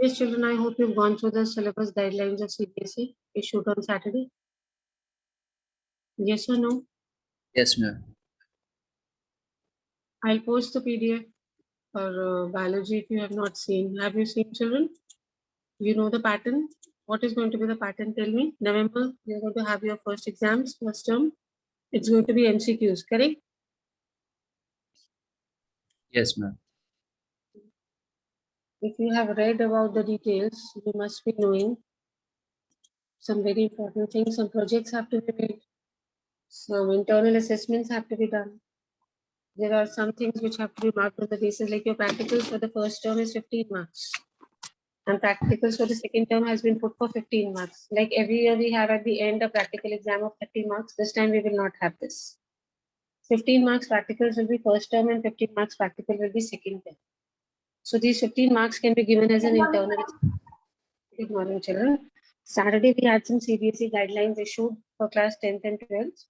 Yes, children, I hope you've gone through the syllabus guidelines of CBSE issued on Saturday. Yes or no? Yes, ma'am. I'll post the PDF for biology if you have not seen. Have you seen, children? You know the pattern? What is going to be the pattern? Tell me. November, you're going to have your first exams, first term. It's going to be MCQs, correct? Yes, ma'am. If you have read about the details, you must be knowing some very important things. Some projects have to be made. Some internal assessments have to be done. There are some things which have to be marked on the basis, like your practicals for the first term is 15 marks. And practicals for the second term has been put for 15 marks. Like every year we have at the end a practical exam of 30 marks. This time we will not have this. 15 marks practicals will be first term and 15 marks practical will be second term. So these 15 marks can be given as an internal. Good morning, children. Saturday we had some CBSE guidelines issued for class 10th and 12th,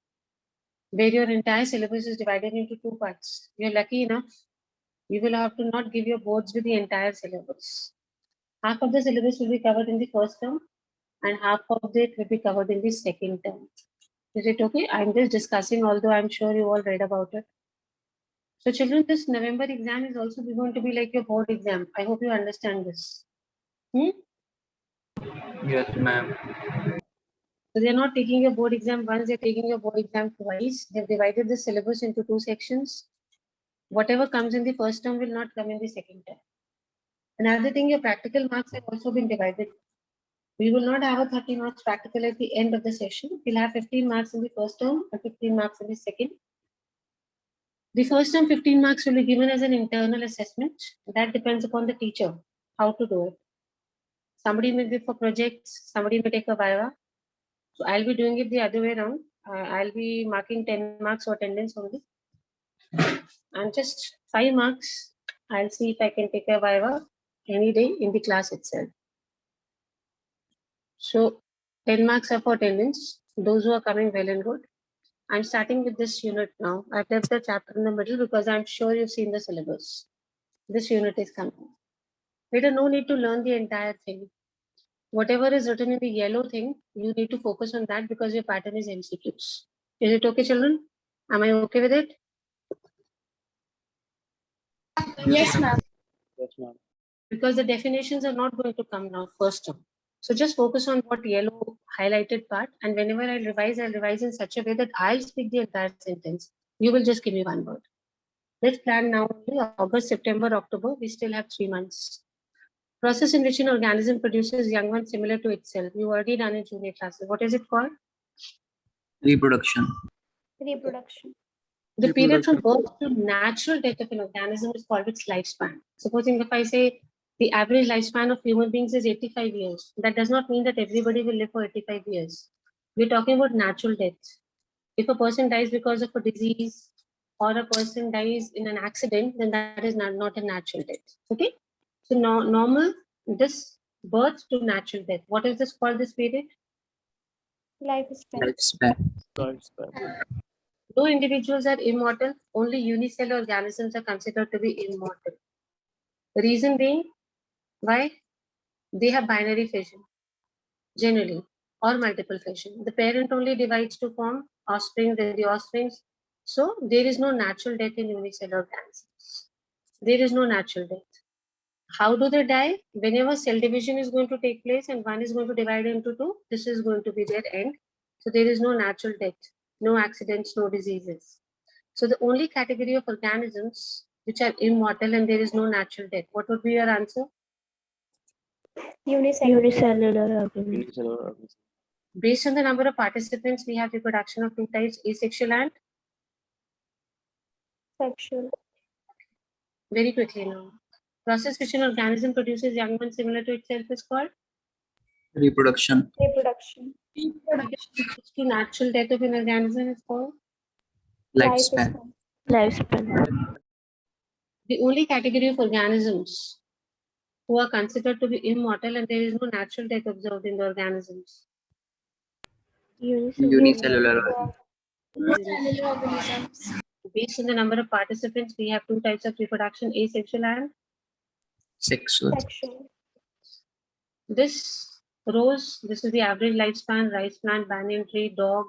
where your entire syllabus is divided into two parts. You're lucky enough, you will have to not give your boards with the entire syllabus. Half of the syllabus will be covered in the first term and half of it will be covered in the second term. Is it okay? I'm just discussing, although I'm sure you all read about it. So children, this November exam is also going to be like your board exam. I hope you understand this. Yes, ma'am. So they're not taking your board exam once, they're taking your board exam twice. They've divided the syllabus into two sections. Whatever comes in the first term will not come in the second term. Another thing, your practical marks have also been divided. We will not have a 30 marks practical at the end of the session. We'll have 15 marks in the first term and 15 marks in the second. The first term 15 marks will be given as an internal assessment. That depends upon the teacher, how to do it. Somebody may be for projects, somebody may take a Viva. So I'll be doing it the other way around. I'll be marking 10 marks for attendance only. And just 5 marks, I'll see if I can take a Viva any day in the class itself. So 10 marks are for attendance, those who are coming well and good. I'm starting with this unit now. I've left the chapter in the middle because I'm sure you've seen the syllabus. This unit is coming. Later, no need to learn the entire thing. Whatever is written in the yellow thing, you need to focus on that because your pattern is MCQs. Is it okay, children? Am I okay with it? Yes, ma'am. Yes, ma'am. Because the definitions are not going to come now first term. So just focus on what yellow highlighted part, and whenever I'll revise in such a way that I'll speak the entire sentence. You will just give me one word. Let's plan now. August, September, October. We still have 3 months. Process in which an organism produces young ones similar to itself. You already done in junior classes. What is it called? Reproduction. Reproduction. The period from birth to natural death of an organism is called its lifespan. Supposing if I say the average lifespan of human beings is 85 years, that does not mean that everybody will live for 85 years. We're talking about natural death. If a person dies because of a disease or a person dies in an accident, then that is not a natural death. Okay? So now normal, this birth to natural death. What is this called, this period? Lifespan. Lifespan. Though individuals are immortal, only unicellular organisms are considered to be immortal. The reason being, why? They have binary fission, generally, or multiple fission. The parent only divides to form offspring, then the offsprings. So there is no natural death in unicellular organisms. There is no natural death. How do they die? Whenever cell division is going to take place and one is going to divide into two, this is going to be their end. So there is no natural death, no accidents, no diseases. So the only category of organisms which are immortal and there is no natural death. What would be your answer? Unicellular organism. Unicellular organism. Based on the number of participants, we have reproduction of two types, asexual and Sexual. very quickly now. Process which an organism produces young ones similar to itself is called Reproduction. Reproduction. which to natural death of an organism is called Lifespan. Lifespan. the only category of organisms who are considered to be immortal and there is no natural death observed in the organisms. Unicellular. organisms. Based on the number of participants, we have two types of reproduction, asexual and Sexual. Sexual. This rose, this is the average lifespan, rice plant, banyan tree, dog,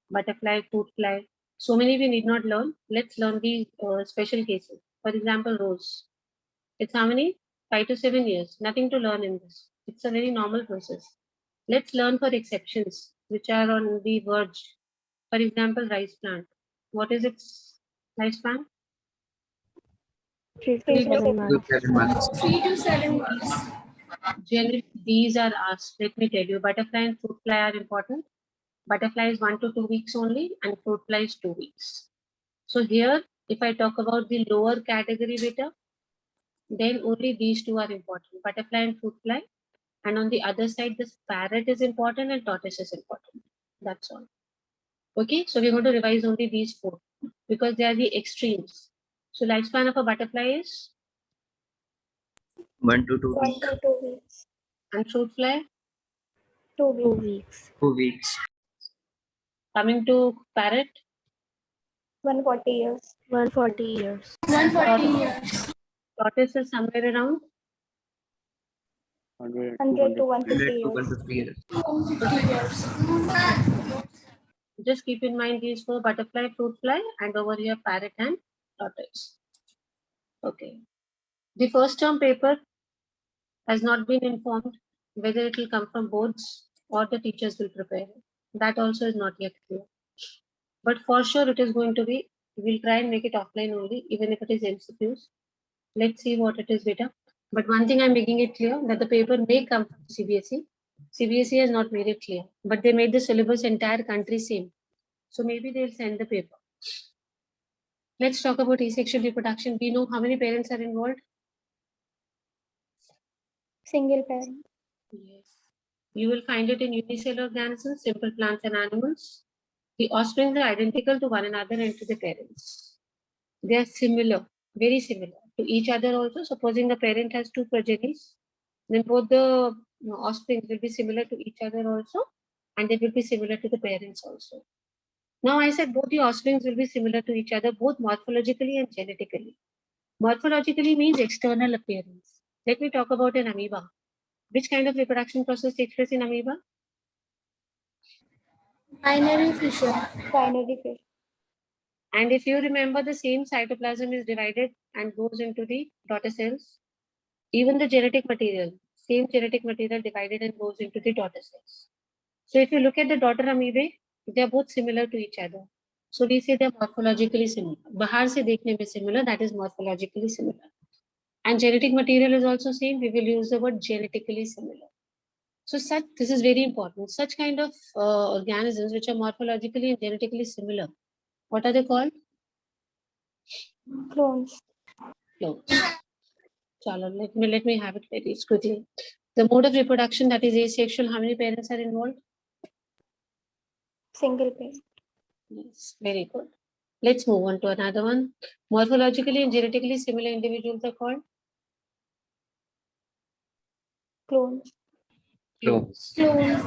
butterfly, fruit fly. So many we need not learn. Let's learn the special cases. For example, rose. It's how many? 5 to 7 years. Nothing to learn in this. It's a very normal process. Let's learn for exceptions which are on the verge. For example, rice plant. What is its lifespan? 3 to Three 7 to- months. 7 months. 3 to 7 months. Generally, these are asked. Let me tell you, butterfly and fruit fly are important. Butterfly is 1 to 2 weeks only, and fruit fly is 2 weeks. So here, if I talk about the lower category beta, then only these two are important, butterfly and fruit fly. And on the other side, this parrot is important and tortoise is important. That's all. Okay, so we're going to revise only these four because they are the extremes. So lifespan of a butterfly is, 1 to 2 1 weeks. to 2 weeks. and fruit fly, 2 2 weeks. weeks. 2 weeks. coming to parrot, 140 years. 140 years. 140 years. tortoise is somewhere around 100 to 150 100 to years. 150 years. 150 years. just keep in mind these four, butterfly, fruit fly, and over here parrot and tortoise. Okay. The first term paper has not been informed whether it will come from boards or the teachers will prepare it. That also is not yet clear. But for sure it is going to be, we'll try and make it offline only, even if it is MCQs. Let's see what it is beta. But one thing I'm making it clear that the paper may come from CBSE. CBSE has not made it clear, but they made the syllabus entire country same. So maybe they'll send the paper. Let's talk about asexual reproduction. We know how many parents are involved. Single parent. Yes. You will find it in unicellular organisms, simple plants and animals. The offspring are identical to one another and to the parents. They are similar, very similar to each other also. Supposing the parent has two progenies, then both the offspring will be similar to each other also, and they will be similar to the parents also. Now I said both the offsprings will be similar to each other, both morphologically and genetically. Morphologically means external appearance. Let me talk about an amoeba. Which kind of reproduction process takes place in amoeba? Binary fission. Binary fission. And if you remember, the same cytoplasm is divided and goes into the daughter cells. Even the genetic material, same genetic material divided and goes into the daughter cells. So if you look at the daughter amoebae, they are both similar to each other. So we say they are morphologically similar. Bahar se dekhne mein similar, that is morphologically similar. And genetic material is also same. We will use the word genetically similar. So this is very important. Such kind of organisms which are morphologically and genetically similar, what are they called? Clones. Clones. Chalo, let me have it very quickly. The mode of reproduction, that is asexual, how many parents are involved? Single parent. Yes, very good. Let's move on to another one. Morphologically and genetically similar individuals are called Clones. Clones. Clones.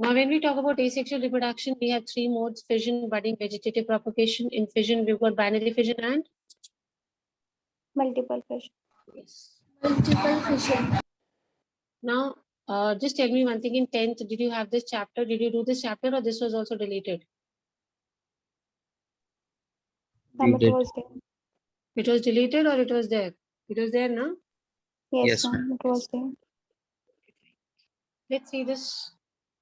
Now, when we talk about asexual reproduction, we have three modes: fission, budding, vegetative propagation. In fission, we've got binary fission and Multiple fission. yes. Multiple fission. Now, just tell me one thing. In 10th, did you have this chapter? Did you do this chapter, or this was also deleted? We It did. was there. It was deleted or it was there? It was there, no? Yes, Yes, ma'am. It was there. Let's see this.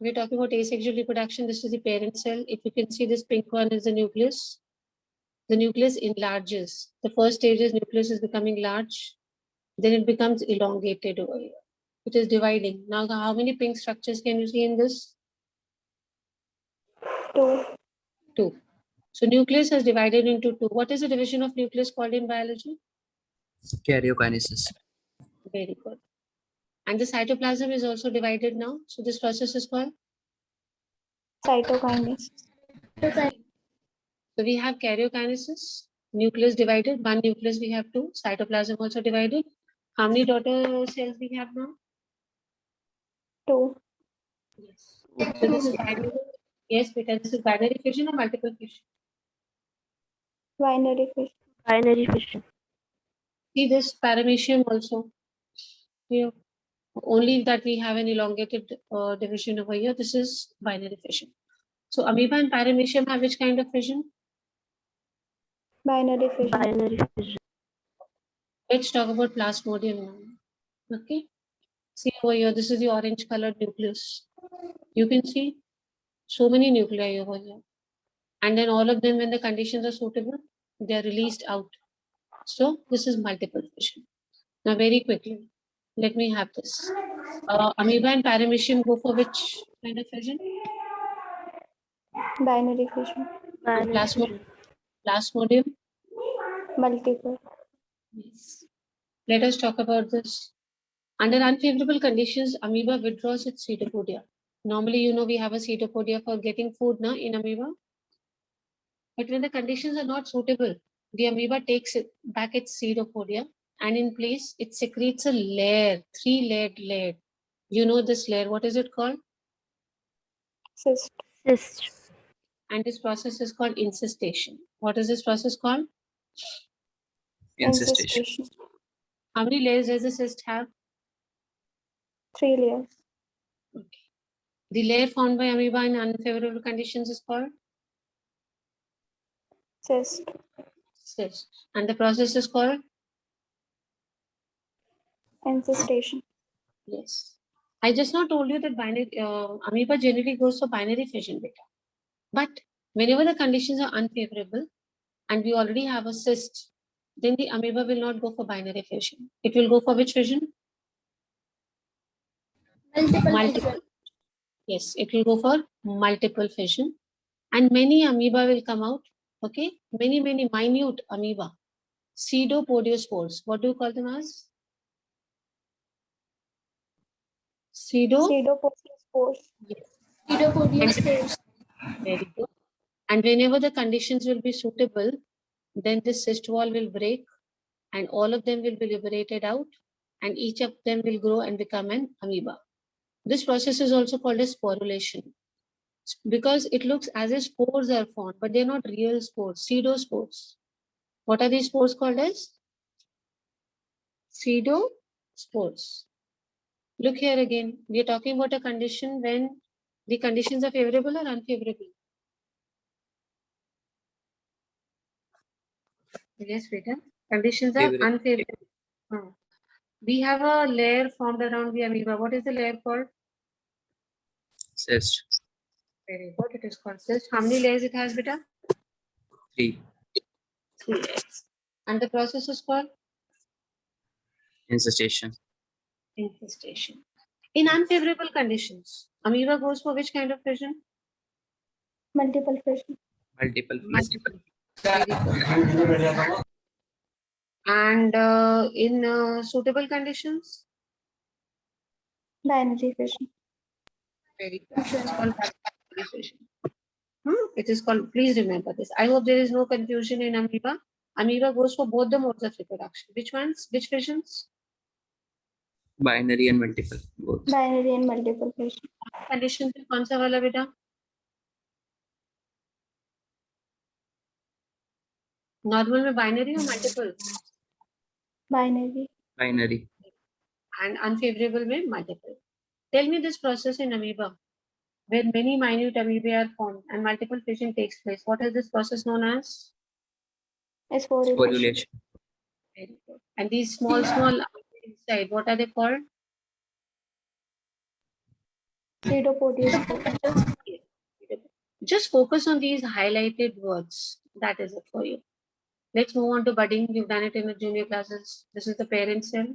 We're talking about asexual reproduction. This is the parent cell. If you can see, this pink one is the nucleus. The nucleus enlarges. The first stage is nucleus is becoming large. Then it becomes elongated over here. It is dividing. Now, how many pink structures can you see in this? 2. 2. So nucleus has divided into 2. What is the division of nucleus called in biology? Karyokinesis. Very good. And the cytoplasm is also divided now. So this process is called? Cytokinase. So we have karyokinesis, nucleus divided, one nucleus we have 2, cytoplasm also divided. How many daughter cells we have now? 2. Yes. So this is binary, yes, because this is binary fission or multiple fission. Binary fission. Binary fission. See this paramecium also. Here. Only that we have an elongated division over here. This is binary fission. So amoeba and paramecium have which kind of fission? Binary fission. Binary fission. Let's talk about plasmodium now. Okay. See over here, this is the orange colored nucleus. You can see so many nuclei over here. And then all of them, when the conditions are suitable, they are released out. So this is multiple fission. Now very quickly, let me have this. Amoeba and paramecium go for which kind of fission? Binary fission. And Binary fission. plasmodium? Multiple. Yes. Let us talk about this. Under unfavorable conditions, amoeba withdraws its pseudopodia. Normally, you know, we have a pseudopodia for getting food na, in amoeba. But when the conditions are not suitable, the amoeba takes it back its pseudopodia, and in place, it secretes a layer, 3-layered layer. You know this layer, what is it called? Cyst. Cyst. And this process is called incestation. What is this process called? Incestation. How many layers does the cyst have? 3 layers. Okay. The layer formed by amoeba in unfavorable conditions is called Cyst. cyst. And the process is called? Incestation. Yes. I just now told you that binary amoeba generally goes for binary fission beta. But whenever the conditions are unfavorable and we already have a cyst, then the amoeba will not go for binary fission. It will go for which fission? Multiple. Yes, it will go for multiple fission. And many amoeba will come out. Okay, many minute amoeba. Pseudopodiospores. What do you call them as? Pseudopodiospores. Yes. Very good. And whenever the conditions will be suitable, then the cyst wall will break and all of them will be liberated out and each of them will grow and become an amoeba. This process is also called as sporulation because it looks as if spores are formed, but they're not real spores, pseudospores. What are these spores called as? Pseudospores. Look here again. We are talking about a condition when the conditions are favorable or unfavorable. Yes, beta. Conditions are Favorable. unfavorable. We have a layer formed around the amoeba. What is the layer called? Cyst. Very good. It is called cyst. How many layers it has, beta? 3. 3 layers. And the process is called Incestation. infestation. In unfavorable conditions, amoeba goes for which kind of fission? Multiple fission. Multiple fission. Very good. And in suitable conditions? Binary fission. Very good. It is called binary fission. It is called, please remember this. I hope there is no confusion in amoeba. Amoeba goes for both the modes of reproduction. Which ones? Which fissions? Binary and multiple. Both. Binary and multiple fission. Conditions में कौन सा वाला बेटा? Normal में binary or multiple? Binary. Binary. And unfavorable में multiple. Tell me this process in amoeba, where many minute amoeba are formed and multiple fission takes place. What is this process known as? Sporulation. Sporulation. Very good. And these small amoeba inside, what are they called? Pseudopodiospores. Just focus on these highlighted words. That is it for you. Let's move on to budding. You've done it in the junior classes. This is the parent cell.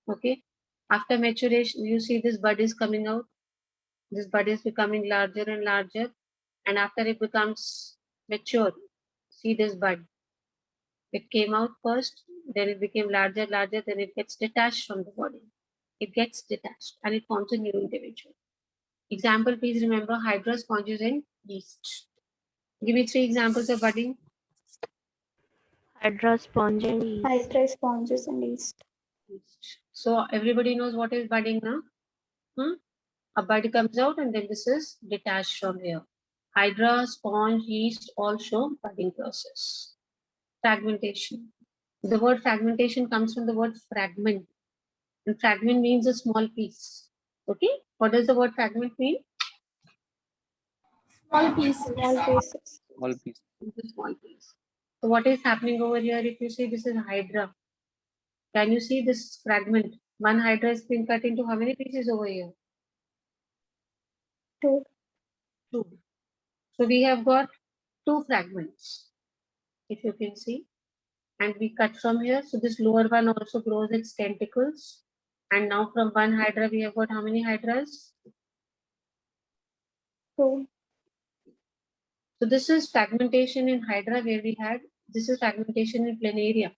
Okay. After maturation, you see this bud is coming out. This bud is becoming larger and larger. And after it becomes mature, see this bud. It came out first, then it became larger, then it gets detached from the body. It gets detached and it forms a new individual. Example, please remember hydra sponges and yeast. Give me 3 examples of budding. Hydra sponge and yeast. Hydra sponges and yeast. So everybody knows what is budding now? A bud comes out and then this is detached from here. Hydra, sponge, yeast all show budding process. Fragmentation. The word fragmentation comes from the word fragment. And fragment means a small piece. Okay, what does the word fragment mean? Small pieces. Small pieces. Small piece. It's a small piece. So what is happening over here? If you see this is hydra, can you see this fragment? One hydra has been cut into how many pieces over here? 2. 2. So we have got 2 fragments, if you can see, and we cut from here. So this lower one also grows its tentacles. And now from one hydra, we have got how many hydras? 2. So this is fragmentation in hydra where we had, this is fragmentation in planaria.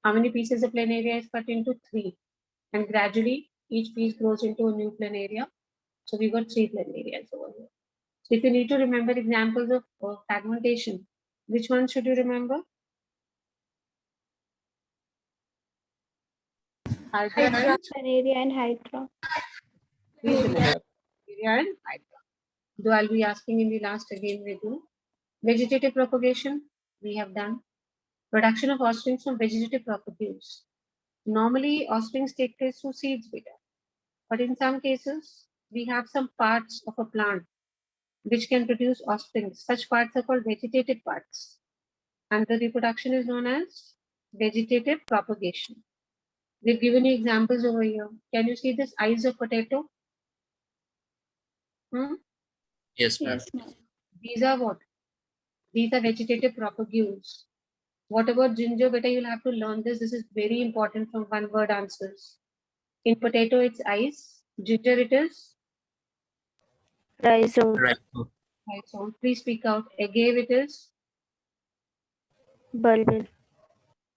How many pieces of planaria is cut into? 3. And gradually each piece grows into a new planaria. So we got 3 planarias over here. So if you need to remember examples of fragmentation, which one should you remember? Hydra and Planaria and Hydra. please remember. Planaria and hydra. Though I'll be asking in the last again with you. Vegetative propagation, we have done. Production of offsprings from vegetative propagules. Normally, offsprings take place through seeds beta. But in some cases, we have some parts of a plant which can produce offspring. Such parts are called vegetative parts. And the reproduction is known as vegetative propagation. We've given you examples over here. Can you see this eyes of potato? Yes, ma'am. Yes, ma'am. These are what? These are vegetative propagules. What about ginger? Beta, you'll have to learn this. This is very important from one word answers. In potato, it's eyes. Ginger, it is Rhizome. Rhizome. rhizome. Please speak out. Agave, it is Bulbil.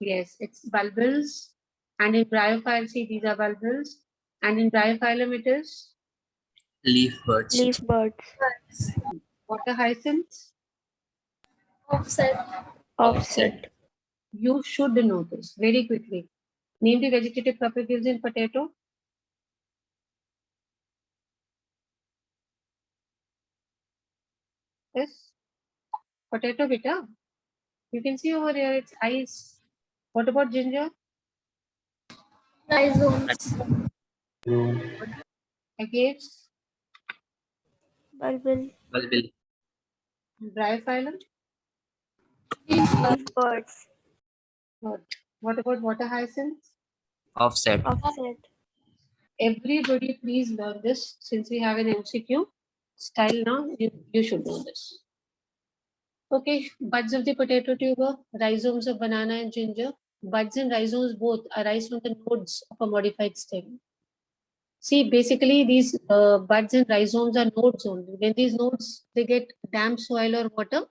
yes, it's bulbils. And in bryophyll, see these are bulbils. And in bryophyllum, it is Leaf birds. Leaf birds. water hyacinths. Offset. You should know this very quickly. Name the vegetative propagules in potato. Yes, potato beta. You can see over here it's eyes. What about ginger? Rhizomes. Agaves, Bulbil. Bulbil. bryophyllum. Leaf birds. What about water hyacinths? Offset. Offset. Everybody, please learn this. Since we have an MCQ style now, you should know this. Okay, buds of the potato tuber, rhizomes of banana and ginger. Buds and rhizomes both arise from the nodes of a modified stem. See, basically these buds and rhizomes are nodes only. When these nodes, they get damp soil or water,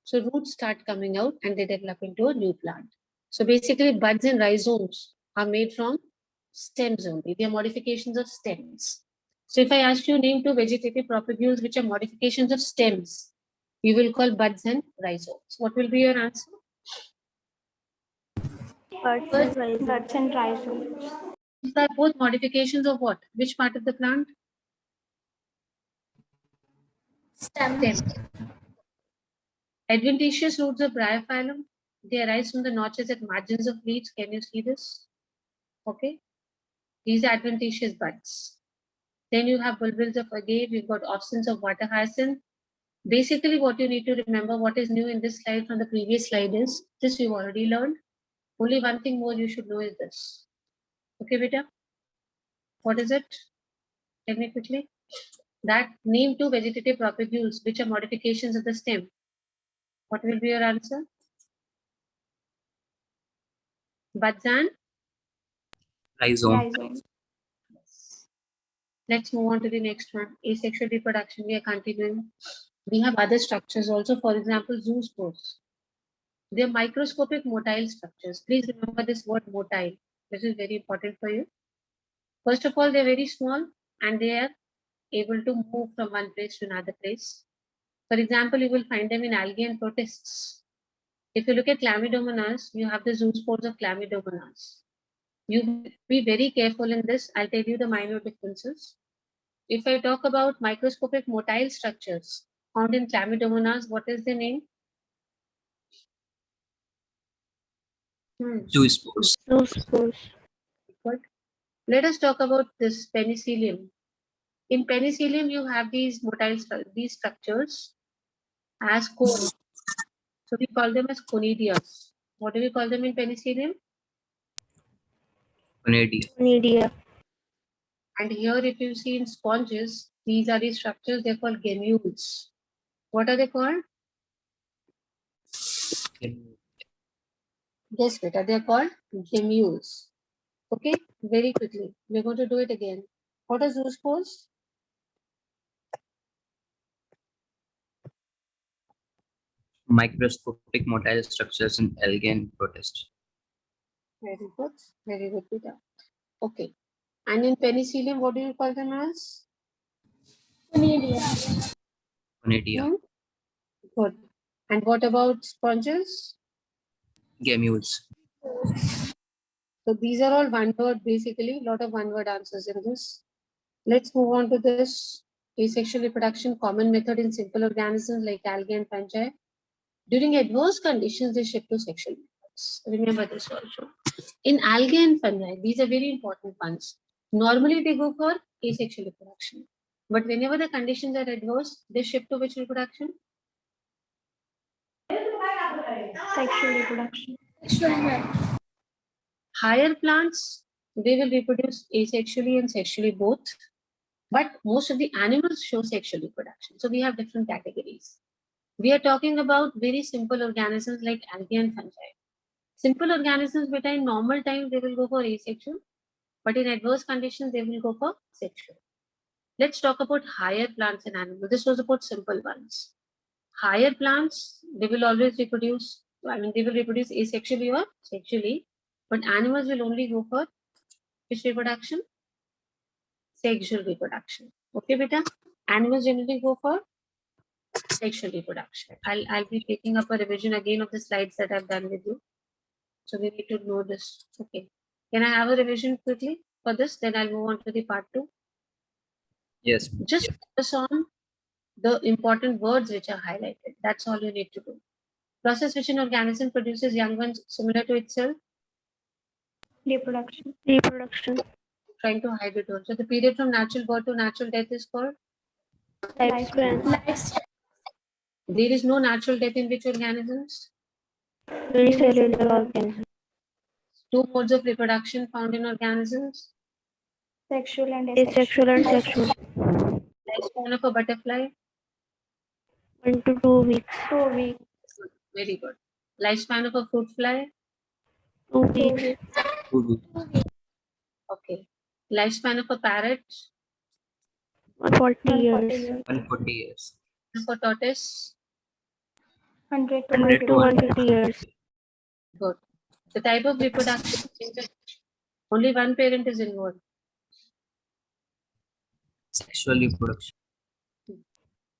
so roots start coming out and they develop into a new plant. So basically buds and rhizomes are made from stems only. They are modifications of stems. So if I ask you name 2 vegetative propagules which are modifications of stems, you will call buds and rhizomes. What will be your answer? Buds and rhizomes. Buds and rhizomes. These are both modifications of what? Which part of the plant? Stem. Adventitious roots of bryophyllum. They arise from the notches at margins of leaves. Can you see this? Okay. These are adventitious buds. Then you have bulbils of agave. You've got offspring of water hyacinth. Basically, what you need to remember, what is new in this slide from the previous slide is, this we've already learned. Only one thing more you should know is this. Okay, beta? What is it? Tell me quickly. That name 2 vegetative propagules which are modifications of the stem. What will be your answer? Buds and Rhizome. Rhizomes. let's move on to the next one. Asexual reproduction. We are continuing. We have other structures also. For example, zoospores. They are microscopic motile structures. Please remember this word motile. This is very important for you. First of all, they're very small and they are able to move from one place to another place. For example, you will find them in algae and protists. If you look at Chlamydomonas, you have the zoospores of Chlamydomonas. You be very careful in this. I'll tell you the minor differences. If I talk about microscopic motile structures found in Chlamydomonas, what is the name? Zoospores. Zoospores. Good. Let us talk about this penicillium. In penicillium, you have these these structures as cones. So we call them as conidias. What do we call them in penicillium? Conidia. Media. And here, if you see in sponges, these are the structures. They're called gemmules. What are they called? Yes, beta. They're called gemmules. Okay, very quickly. We're going to do it again. What are zoospores? Microscopic motile structures in algae and protists. Very good. Very good, beta. Okay. And in penicillium, what do you call them as? Conidia. Hmm? Good. And what about sponges? Gemmules. So these are all one word, basically. A lot of one word answers in this. Let's move on to this. Asexual reproduction, common method in simple organisms like algae and fungi. During adverse conditions, they shift to sexual methods. Remember this also. In algae and fungi, these are very important ones. Normally, they go for asexual reproduction. But whenever the conditions are adverse, they shift to which reproduction? Sexual reproduction. Higher plants, they will reproduce asexually and sexually both. But most of the animals show sexual reproduction. So we have different categories. We are talking about very simple organisms like algae and fungi. Simple organisms, beta, in normal times, they will go for asexual. But in adverse conditions, they will go for sexual. Let's talk about higher plants and animals. This was about simple ones. Higher plants, they will always reproduce, they will reproduce asexually or sexually, but animals will only go for which reproduction? Sexual reproduction. Okay, beta? Animals generally go for sexual reproduction. I'll be taking up a revision again of the slides that I've done with you. So we need to know this. Okay. Can I have a revision quickly for this? Then I'll move on to the part 2. Yes. Just focus on the important words which are highlighted. That's all you need to do. Process which an organism produces young ones similar to itself. Reproduction. Reproduction. Trying to hide it also. The period from natural birth to natural death is called. Lifespan. There is no natural death in which organisms. Unicellular organism. 2 modes of reproduction found in organisms. Sexual and Asexual and sexual. Lifespan of a butterfly. 1 to 2 weeks. 2 weeks. Very good. Lifespan of a fruit fly. 2 weeks. 2 weeks. Okay. Lifespan of a parrot. 140 years. 140 years. Of a tortoise. 100 to 100 to 150. 150 years. Good. The type of reproduction in which only one parent is involved. Sexual reproduction.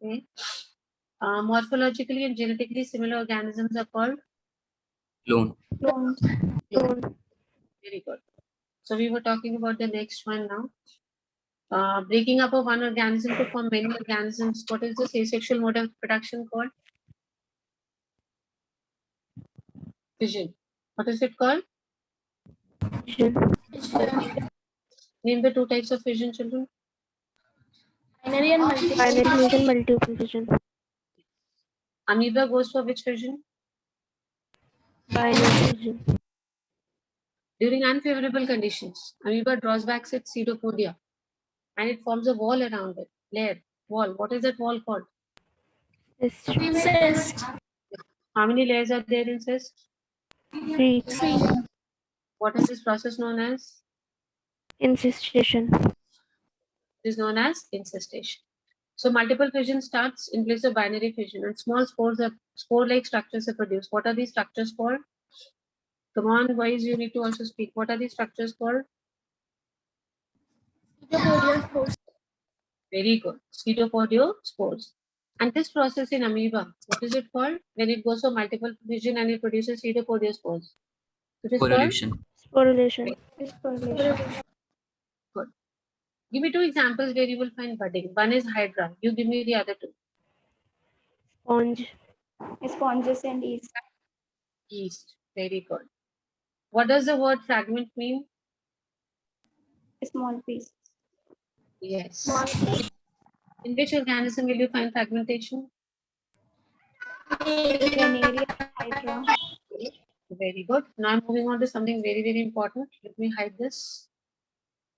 Okay. Morphologically and genetically similar organisms are called. Clone. Clones. Very good. So we were talking about the next one now. Breaking up of one organism to form many organisms. What is this asexual mode of reproduction called? Fission. What is it called? Fission. Name the 2 types of fission, children. Binary and multiple. Binary fission, multiple fission. Amoeba goes for which fission? Binary fission. During unfavorable conditions, amoeba draws back its pseudopodia and it forms a wall around it. Layer, wall. What is that wall called? Cyst. How many layers are there in cyst? 3. What is this process known as? Incestation. It is known as incestation. So multiple fission starts in place of binary fission and small spore-like structures are produced. What are these structures called? Come on, boys, you need to also speak. What are these structures called? Very good. Pseudopodiospores. And this process in amoeba, what is it called? When it goes for multiple fission and it produces pseudopodiospores. It is called? Correlation. Sporulation. Good. Give me 2 examples where you will find budding. One is hydra. You give me the other 2. Sponge. Sponges and yeast. Yeast. Very good. What does the word fragment mean? Small piece. Yes. In which organism will you find fragmentation? Planaria, Hydra. Very good. Now I'm moving on to something very, very important. Let me hide this.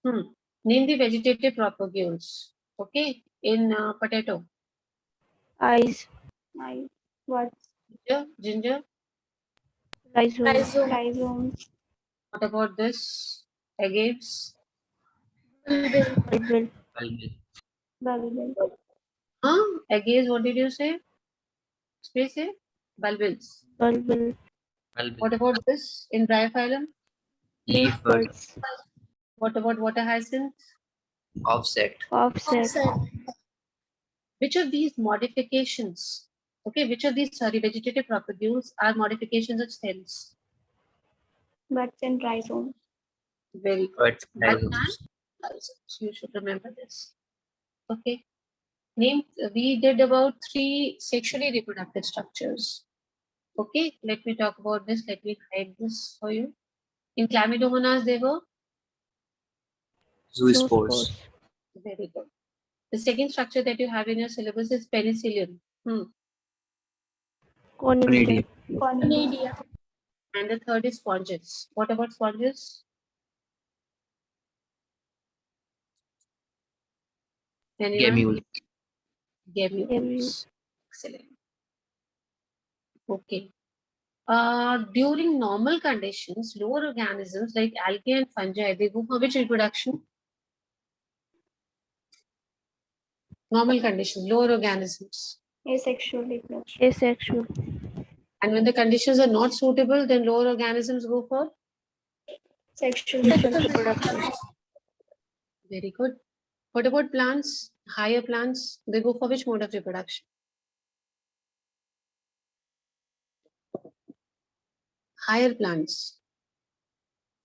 Name the vegetative propagules. Okay. In potato. Eyes. What? Ginger. Rhizome. Rhizomes. What about this? Agaves. Bulbil. Bulbil. Bulbil. Agaves, what did you say? Space say? Bulbils. Bulbil. Bulbil. What about this? In bryophyllum? Leaf bud. Buds. What about water hyacinth? Offset. Offset. Which of these modifications, okay, which of these, vegetative propagules are modifications of stems? Buds and rhizomes. Very good. But Buds rhizomes. and rhizomes. You should remember this. Okay. Name, we did about 3 sexually reproductive structures. Okay, let me talk about this. Let me hide this for you. In Chlamydomonas, they were Zoospores. very good. The second structure that you have in your syllabus is penicillium. Conidia. Conidia. And the third is sponges. What about sponges? Anyone? Gemule. Gemmules. Excellent. Okay. During normal conditions, lower organisms like algae and fungi, they go for which reproduction? Normal conditions, lower organisms. Asexual reproduction. Asexual. And when the conditions are not suitable, then lower organisms go for? Sexual Reproduction. Very good. What about plants? Higher plants, they go for which mode of reproduction? Higher plants.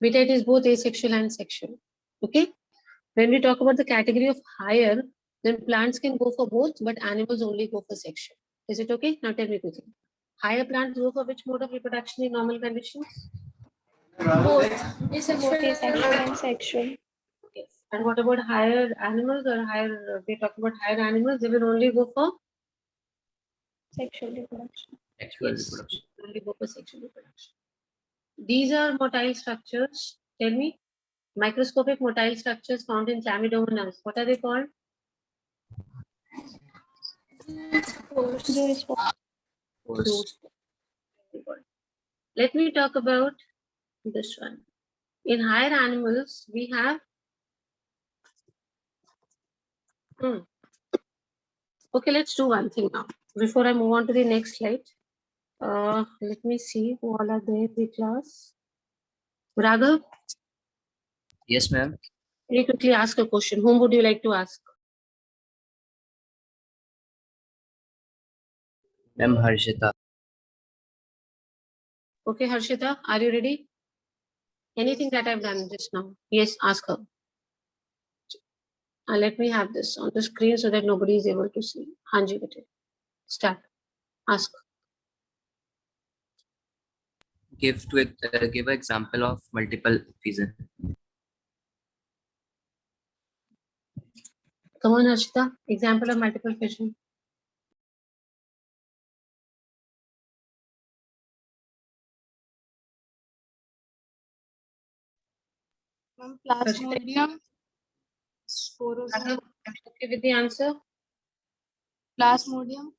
Beta, it is both asexual and sexual. Okay. When we talk about the category of higher, then plants can go for both, but animals only go for sexual. Is it okay? Now tell me quickly. Higher plants go for which mode of reproduction in normal conditions? Both asexual and sexual. Yes. And what about higher animals or higher, we talk about higher animals, they will only go for? Sexual reproduction. Sexual Yes. reproduction. Only go for sexual reproduction. These are motile structures. Tell me, microscopic motile structures found in Chlamydomonas. What are they called? Zoospores. Spores. Very good. Let me talk about this one. In higher animals, we have okay, let's do one thing now. Before I move on to the next slide, let me see who all are there in the class. Raghav, Yes, ma'am. very quickly ask a question. Whom would you like to ask? Ma'am Harshita. Okay, Harshita, are you ready? Anything that I've done just now? Yes, ask her. Let me have this on the screen so that nobody is able to see. Hanji, bete. Start. Ask. Give an example of multiple fission. Come on, Harshita. Example of multiple fission. Plasmodium, Raghav, Sporozoa, are you okay with the answer? Plasmodium,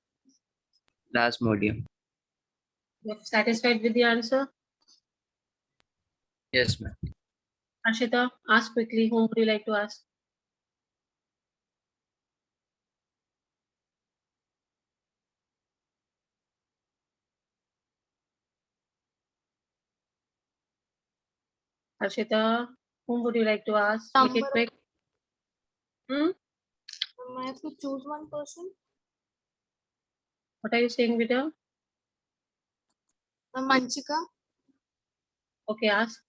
Plasmodium. You're satisfied with the answer? Yes, ma'am. Harshita, ask quickly. Whom would you like to ask? Harshita, whom would you like to ask? Make it Number quick. I have to choose one person. What are you saying, Vita? Manchika, Okay, ask.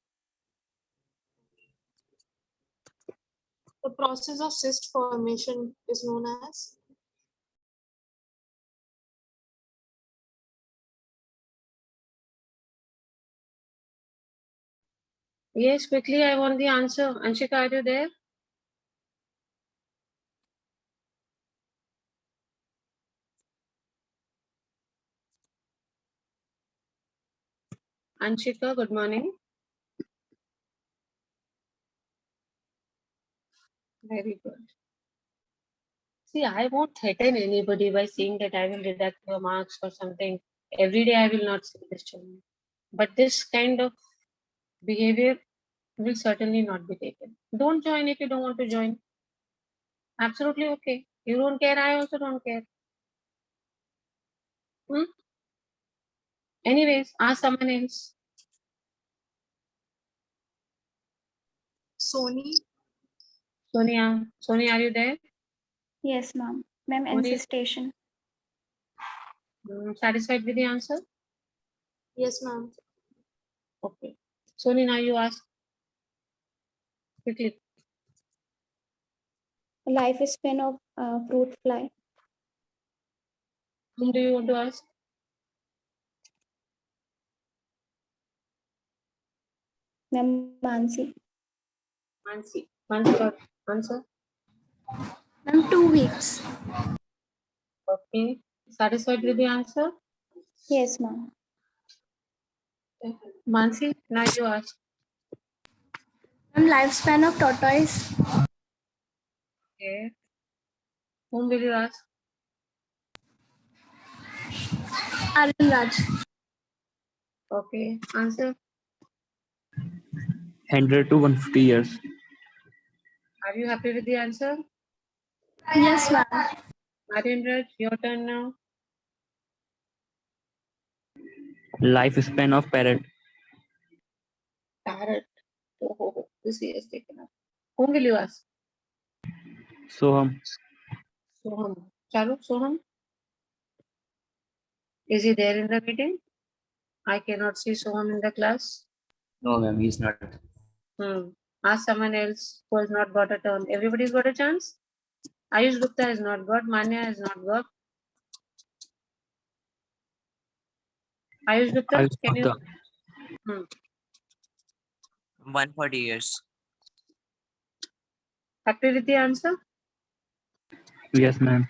the process of cyst formation is known as Yes, quickly. I want the answer. Anshika, are you there? Anshika, good morning. Very good. See, I won't threaten anybody by saying that I will deduct your marks or something. Every day I will not say this to you. But this kind of behavior will certainly not be taken. Don't join if you don't want to join. Absolutely okay. You don't care, I also don't care. Hmm? Anyways, ask someone else. Sony, Sonia, are you there? Yes, ma'am. Ma'am, What NC is- station. Satisfied with the answer? yes, ma'am. Okay. Sonia, now you ask quickly. Lifespan of fruit fly. Whom do you want to ask? Ma'am, Mansi. Mansi. Mansi, your answer? Ma'am, 2 weeks. Okay. Satisfied with the answer? Yes, ma'am. Mansi, now you ask. Ma'am, lifespan of tortoise. Okay. Whom will you ask? Arun Raj. Okay. Answer. 100 to 150 years. Are you happy with the answer? Yes, ma'am. Arindra, your turn now. Lifespan of parrot. Parrot. Oh, this is taken up. Whom will you ask? Soham. Soham. Chalu, Soham. Is he there in the meeting? I cannot see Soham in the class. No, ma'am, he's not. Ask someone else who has not got a turn. Everybody's got a chance. Ayush Gupta has not got. Manya has not got. Ayush Gupta, Ayush can you? Gupta. 140 years. Happy with the answer? Yes, ma'am.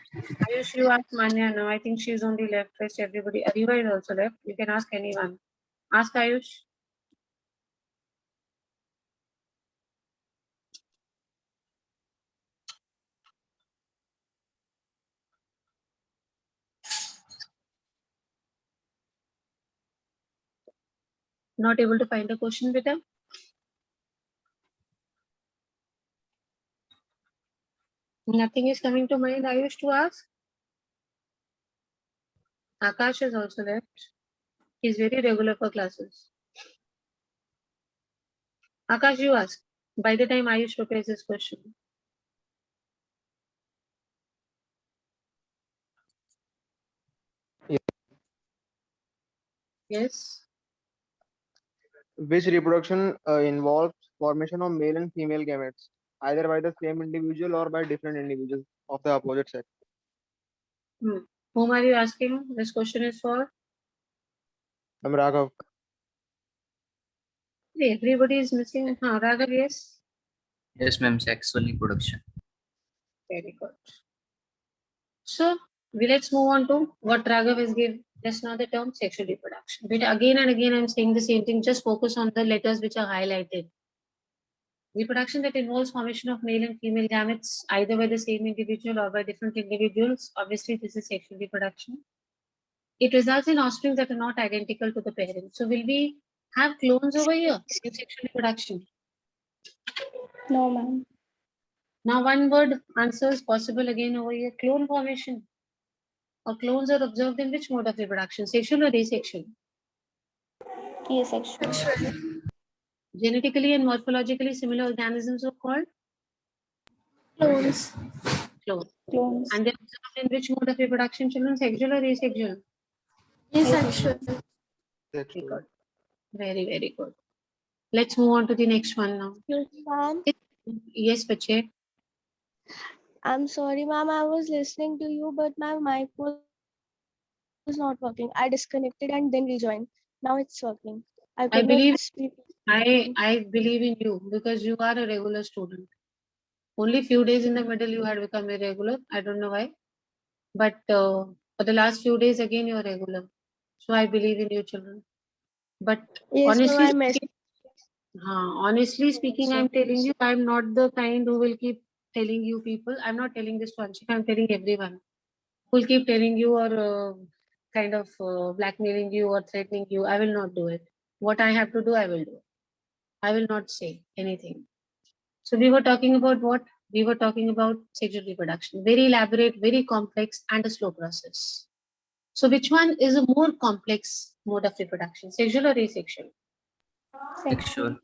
Ayush, you ask Manya now. I think she's only left. Rest everybody. Ariva is also left. You can ask anyone. Ask Ayush. Not able to find a question, beta? Nothing is coming to mind. Ayush to ask. Akash is also left. He's very regular for classes. Akash, you ask. By the time Ayush prepares this question. Yeah. Yes. Which reproduction involves formation of male and female gametes, either by the same individual or by different individuals of the opposite sex. Whom are you asking? This question is for? I'm Raghav. Everybody is missing. Raghav, yes. Yes, ma'am, sexual reproduction. Very good. So let's move on to what Raghav has given just now, the term sexual reproduction. But again and again, I'm saying the same thing. Just focus on the letters which are highlighted. Reproduction that involves formation of male and female gametes, either by the same individual or by different individuals. Obviously, this is sexual reproduction. It results in offspring that are not identical to the parent. So will we have clones over here in sexual reproduction? No, ma'am. Now, one word answers possible again over here. Clone formation. Or clones are observed in which mode of reproduction? Sexual or asexual? Asexual. Genetically and morphologically similar organisms are called Clones. clones. Clones. And they're observed in which mode of reproduction, children? Sexual or asexual? Asexual. Very good. Very, very good. Let's move on to the next one now. Yes, ma'am. Yes, Bache. I'm sorry, ma'am. I was listening to you, but my mic was not working. I disconnected and then rejoined. Now it's working. I could not believe- speak. I believe in you because you are a regular student. Only few days in the middle you had become irregular. I don't know why. But for the last few days again you are regular. So I believe in you, children. But Yes, ma'am, honestly I messaged. speaking, honestly speaking, I'm telling you, I'm not the kind who will keep telling you people. I'm not telling this to Anshika, I'm telling everyone who will keep telling you or kind of blackmailing you or threatening you. I will not do it. What I have to do, I will do. I will not say anything. So we were talking about what? We were talking about sexual reproduction. Very elaborate, very complex, and a slow process. So which one is a more complex mode of reproduction, sexual or asexual? Sexual.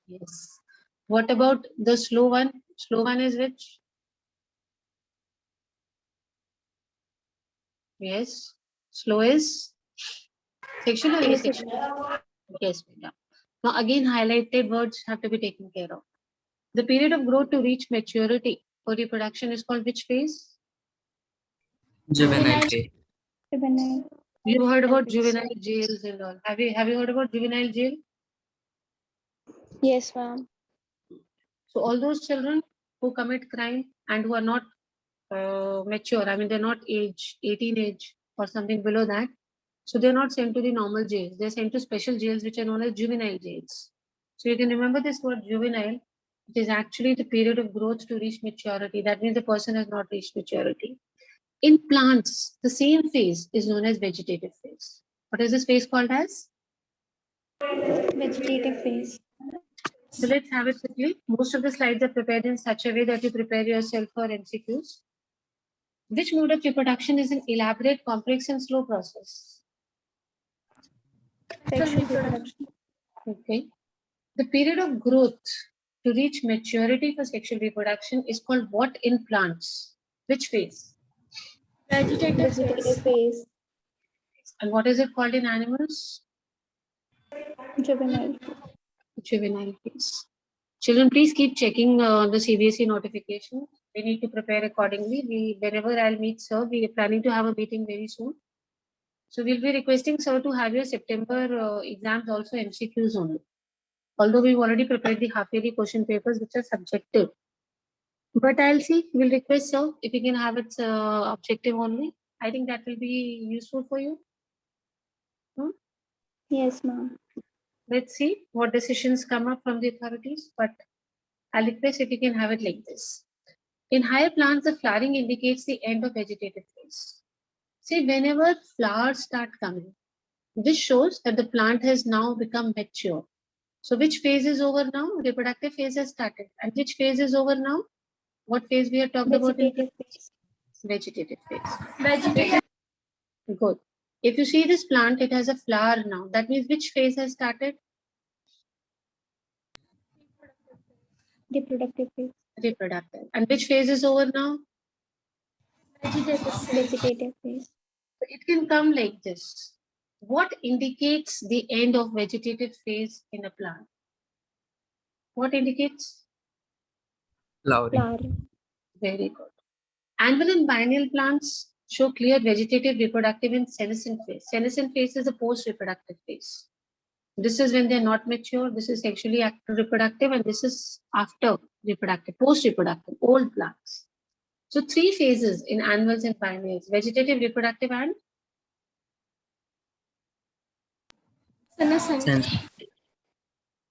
Yes. What about the slow one? Slow one is which? Yes. Slow is sexual or asexual? Yes, Beta. Now again, highlighted words have to be taken care of. The period of growth to reach maturity for reproduction is called which phase? Juvenile phase. Juvenile. You've heard about Phase. juvenile jails and all. Have you heard about juvenile jail? Yes, ma'am. So all those children who commit crime and who are not mature, I mean they're not age 18 age or something below that, so they're not sent to the normal jails. They're sent to special jails which are known as juvenile jails. So you can remember this word juvenile. It is actually the period of growth to reach maturity. That means the person has not reached maturity. In plants, the same phase is known as vegetative phase. What is this phase called as? Vegetative phase. So let's have it quickly. Most of the slides are prepared in such a way that you prepare yourself for MCQs. Which mode of reproduction is an elaborate, complex, and slow process? Sexual reproduction. Okay. The period of growth to reach maturity for sexual reproduction is called what in plants? Which phase? Vegetative phase. And what is it called in animals? Juvenile. Juvenile phase. Children, please keep checking the CBSE notification. We need to prepare accordingly. Whenever I'll meet sir, we are planning to have a meeting very soon. So we'll be requesting sir to have your September exams also MCQs only. Although we've already prepared the half yearly question papers which are subjective. But I'll see, we'll request sir if you can have it objective only. I think that will be useful for you. Yes, ma'am. Let's see what decisions come up from the authorities. But I'll request if you can have it like this. In higher plants, the flowering indicates the end of vegetative phase. See, whenever flowers start coming, this shows that the plant has now become mature. So which phase is over now? Reproductive phase has started. And which phase is over now? What phase we are talking about? Vegetative phase. Vegetative phase. Good. If you see this plant, it has a flower now. That means which phase has started? Reproductive phase. Reproductive. And which phase is over now? Vegetative phase. So it can come like this. What indicates the end of vegetative phase in a plant? What indicates? Flowering. Flower. Very good. Annual and biennial plants show clear vegetative, reproductive, and senescent phase. Senescent phase is the post-reproductive phase. This is when they're not mature. This is sexually active reproductive, and this is after reproductive, post-reproductive, old plants. So three phases in annuals and biennials: vegetative, reproductive, and Sense.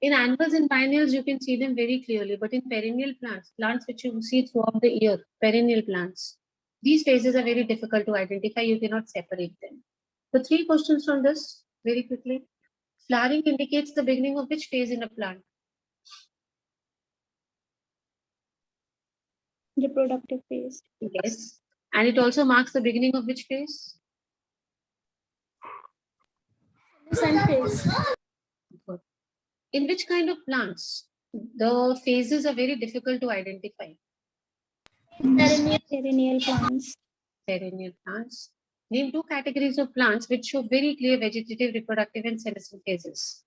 in annuals and biennials, you can see them very clearly. But in perennial plants, plants which you see throughout the year, perennial plants, these phases are very difficult to identify. You cannot separate them. So three questions from this very quickly. Flowering indicates the beginning of which phase in a plant? Reproductive phase. Yes. And it also marks the beginning of which phase? Phase. Good. In which kind of plants? The phases are very difficult to identify. Perennial plants. Perennial plants. Name two categories of plants which show very clear vegetative, reproductive, and senescent phases.